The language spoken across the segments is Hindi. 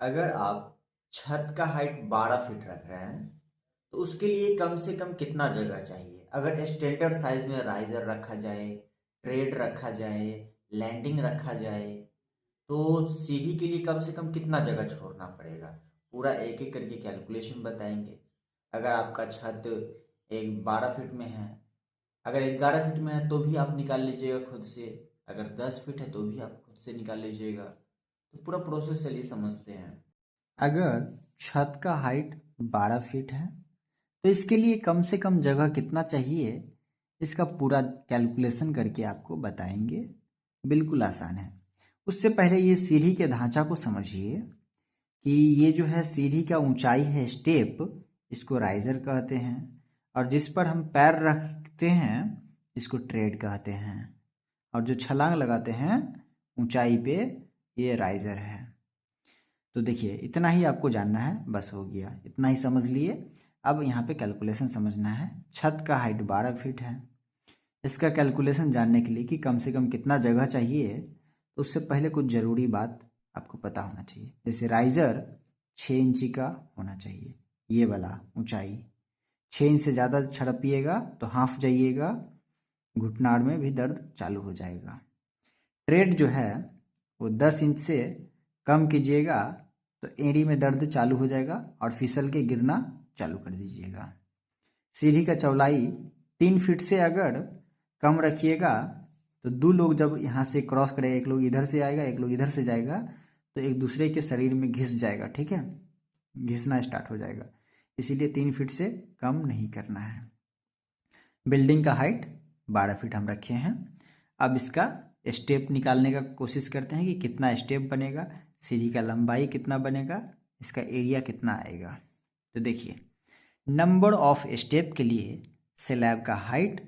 अगर आप छत का हाइट 12 फीट रख रहे हैं तो उसके लिए कम से कम कितना जगह चाहिए? अगर स्टैंडर्ड साइज में राइजर रखा जाए, ट्रेड रखा जाए, लैंडिंग रखा जाए, तो सीढ़ी के लिए कम से कम कितना जगह छोड़ना पड़ेगा? पूरा एक एक करके कैलकुलेशन बताएंगे। अगर आपका छत एक 12 फीट में है, अगर 11 फीट में है तो भी आप निकाल लीजिएगा खुद से, अगर 10 फीट है तो भी आप खुद से निकाल लीजिएगा। तो पूरा प्रोसेस चलिए समझते हैं। अगर छत का हाइट 12 फीट है तो इसके लिए कम से कम जगह कितना चाहिए, इसका पूरा कैलकुलेशन करके आपको बताएंगे। बिल्कुल आसान है। उससे पहले ये सीढ़ी के ढांचा को समझिए कि ये जो है सीढ़ी का ऊंचाई है स्टेप, इसको राइजर कहते हैं, और जिस पर हम पैर रखते हैं इसको ट्रेड कहते हैं, और जो छलांग लगाते हैं ऊंचाई पे ये राइजर है। तो देखिए इतना ही आपको जानना है, बस हो गया, इतना ही समझ लिए। अब यहाँ पे कैलकुलेशन समझना है। छत का हाइट 12 फीट है, इसका कैलकुलेशन जानने के लिए कि कम से कम कितना जगह चाहिए, तो उससे पहले कुछ ज़रूरी बात आपको पता होना चाहिए। जैसे राइज़र 6 इंची का होना चाहिए, ये वाला ऊंचाई। 6 इंच से ज़्यादा छड़पिएगा तो हाँफ जाइएगा, घुटनाड़ में भी दर्द चालू हो जाएगा। ट्रेड जो है वो 10 इंच से कम कीजिएगा तो एड़ी में दर्द चालू हो जाएगा और फिसल के गिरना चालू कर दीजिएगा। सीढ़ी का चौड़ाई 3 फीट से अगर कम रखिएगा तो दो लोग जब यहाँ से क्रॉस करेगा, एक लोग इधर से आएगा एक लोग इधर से जाएगा, तो एक दूसरे के शरीर में घिस जाएगा, ठीक है, घिसना स्टार्ट हो जाएगा। इसीलिए 3 फीट से कम नहीं करना है। बिल्डिंग का हाइट 12 फीट हम रखे हैं। अब इसका स्टेप निकालने का कोशिश करते हैं कि कितना स्टेप बनेगा, सीढ़ी का लंबाई कितना बनेगा, इसका एरिया कितना आएगा। तो देखिए, नंबर ऑफ स्टेप के लिए स्लैब का हाइट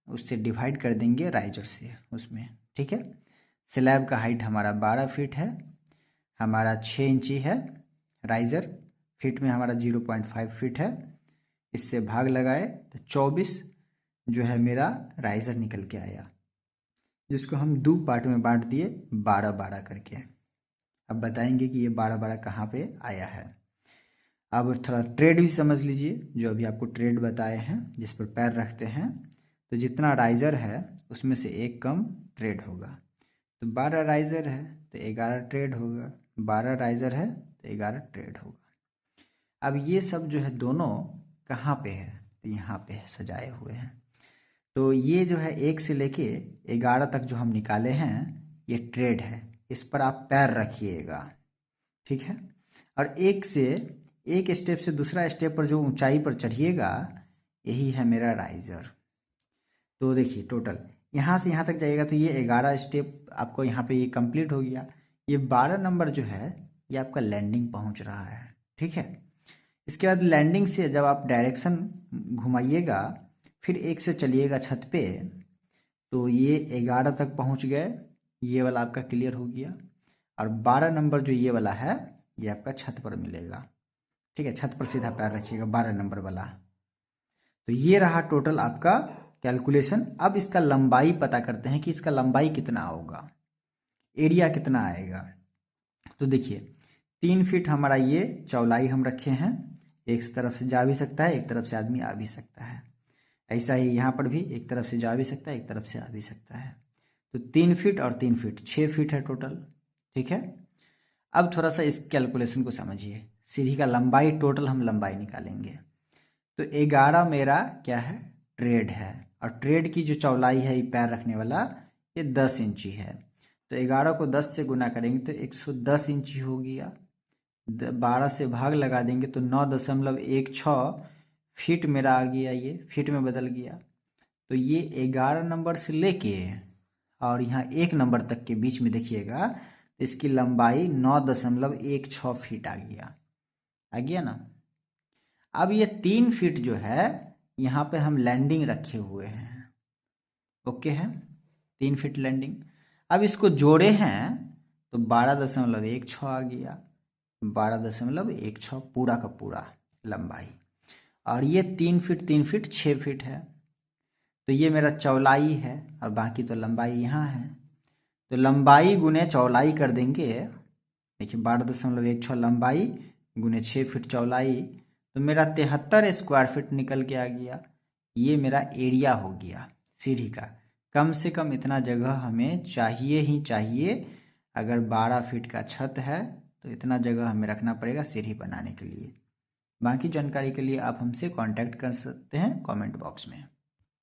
उससे डिवाइड कर देंगे राइजर से उसमें, ठीक है। स्लैब का हाइट हमारा 12 फीट है, हमारा 6 इंची है, राइजर फीट में हमारा 0.5 फीट है। इससे भाग लगाए तो 24 जो है मेरा राइजर निकल के आया, जिसको हम दो पार्ट में बांट दिए 12-12 करके। अब बताएंगे कि ये 12-12 कहाँ पे आया है। अब थोड़ा ट्रेड भी समझ लीजिए, जो अभी आपको ट्रेड बताए हैं जिस पर पैर रखते हैं, तो जितना राइजर है उसमें से एक कम ट्रेड होगा। तो 12 राइजर है तो 11 ट्रेड होगा, 12 राइजर है तो 11 ट्रेड होगा। अब ये सब जो है दोनों कहाँ पे है, तो यहाँ पे है, सजाए हुए हैं। तो ये जो है 1 से लेके 11 तक जो हम निकाले हैं ये ट्रेड है, इस पर आप पैर रखिएगा, ठीक है। और एक स्टेप से दूसरा स्टेप पर जो ऊंचाई पर चढ़िएगा यही है मेरा राइजर। तो देखिए टोटल यहाँ से यहाँ तक जाइएगा तो ये 11 स्टेप आपको यहाँ पे ये कंप्लीट हो गया। ये 12 नंबर जो है ये आपका लैंडिंग पहुँच रहा है, ठीक है। इसके बाद लैंडिंग से जब आप डायरेक्शन घुमाइएगा फिर 1 से चलिएगा छत पे, तो ये 11 तक पहुँच गए, ये वाला आपका क्लियर हो गया। और 12 नंबर जो ये वाला है ये आपका छत पर मिलेगा, ठीक है। छत पर सीधा पैर रखिएगा 12 नंबर वाला। तो ये रहा टोटल आपका कैलकुलेशन। अब इसका लंबाई पता करते हैं कि इसका लंबाई कितना होगा, एरिया कितना आएगा। तो देखिए 3 फीट हमारा ये चौड़ाई हम रखे हैं, एक तरफ से जा भी सकता है एक तरफ से आदमी आ भी सकता है। ऐसा ही यहाँ पर भी एक तरफ से जा भी सकता है एक तरफ से आ भी सकता है। तो 3 फीट और 3 फीट 6 फीट है टोटल, ठीक है। अब थोड़ा सा इस कैलकुलेशन को समझिए। सीढ़ी का लंबाई टोटल हम लंबाई निकालेंगे तो 11 मेरा क्या है, ट्रेड है, और ट्रेड की जो चौड़ाई है ये पैर रखने वाला ये 10 इंची है। तो 11 को 10 से गुना करेंगे तो 110 इंची हो गया। 12 से भाग लगा देंगे तो 9.16 फीट मेरा आ गया, ये फीट में बदल गया। तो ये 11 नंबर से लेके और यहाँ 1 नंबर तक के बीच में देखिएगा तो इसकी लंबाई 9.16 फीट आ गया ना। अब ये 3 फीट जो है यहाँ पे हम लैंडिंग रखे हुए हैं, ओके है, 3 फीट लैंडिंग। अब इसको जोड़े हैं तो 12.16 आ गया, 12.16 पूरा का पूरा लंबाई। और ये 3 फीट 6 फीट है, तो ये मेरा चौड़ाई है और बाकी तो लंबाई यहाँ है। तो लंबाई गुने चौड़ाई कर देंगे देखिए 12.16 लंबाई गुने 6 फीट चौड़ाई, तो मेरा 73 स्क्वायर फीट निकल के आ गया। ये मेरा एरिया हो गया सीढ़ी का। कम से कम इतना जगह हमें चाहिए ही चाहिए। अगर 12 फीट का छत है तो इतना जगह हमें रखना पड़ेगा सीढ़ी बनाने के लिए। बाकी जानकारी के लिए आप हमसे कांटेक्ट कर सकते हैं कमेंट बॉक्स में।